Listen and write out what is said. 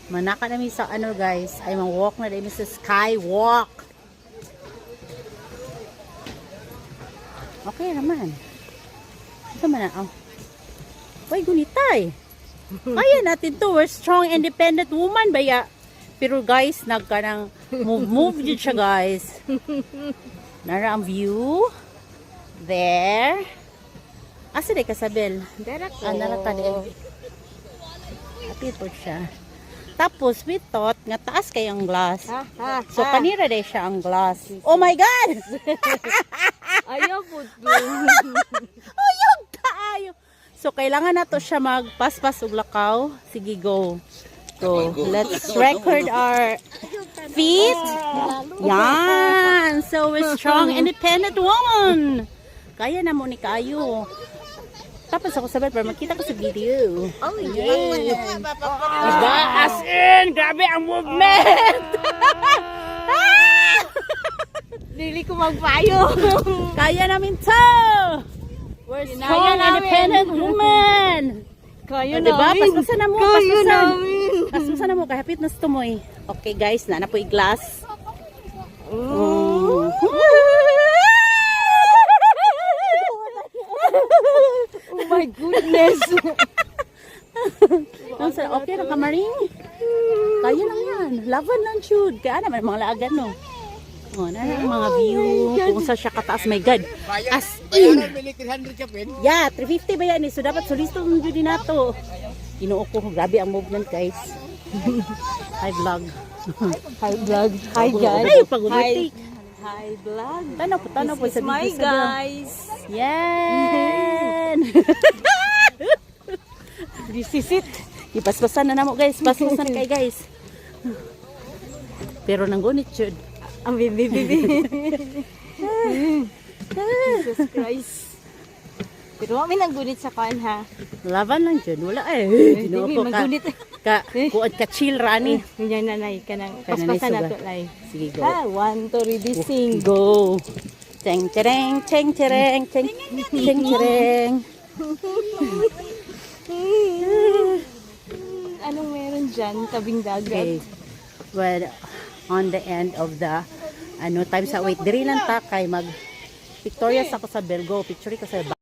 Manaka namin sa ano guys, ay mag-walk na namin sa skywalk. Okay naman. Ito man na, oh. Uy, gunitay. Kaya natin to. We're strong, independent woman, baya. Pero guys, nagkanang move dito siya guys. Nara ang view. There. Asa di kasabel? Dara ko. Nara tali. Apit po siya. Tapos, we thought, nga taas kayang glass. So, kanira day siya ang glass. Oh my God! Ayaw po to. Uyog kaayo. So, kailangan na to siya magpaspas og lakaw. Sige, go. So, let's record our feet. Yan! So, we're strong, independent woman. Kaya na mo ni kayo. Tapos ako sabi, para makita ko sa video. Oh, yeah. Diba? As in, grabe ang movement! Dili ko magpayo. Kaya namin to! We're strong, independent woman! Kaya Diba? namin. Paspasan na mo, Kaya paspasan. namin. Paspasan na mo, kahapit na tumoy. Okay guys, na po yung glass. Oh. Oh my goodness. Okay na kamaring. Kaya lang yan. Laban lang shoot. Kaya naman mga laagan no. Oh, na ang mga view. Kung saan siya kataas, my God. As in. Yeah, 350 ba yan eh. So dapat solisto ng judi na to. Inuo ko. Grabe ang movement guys. Hi vlog. Hi vlog. Hi guys. Ay, pag-umitik. Hi vlog. Tanaw po sa My video. guys. Yan. This is it. Ipaspasan na namo guys. Paspasan kay guys. Pero nanggunit yun. Ang bibi. Jesus Christ. Pero kami nanggunit sa kan ha. Laban lang dyan. Wala eh. Ginoo ko ka. Magunit. Kuan ka chill rani. Ganyan nanay ka nang Kanang paspasan isuga. na to lay. Sige go. Ha, 1 to ready sing. Go. Cheng tereng, cheng tereng, cheng cheng tereng. Anong meron dyan? Tabing dagat. Okay. Well, on the end of the time sa wait, diri lang ta kay mag Victoria sa ko sa Belgo, picture ko sa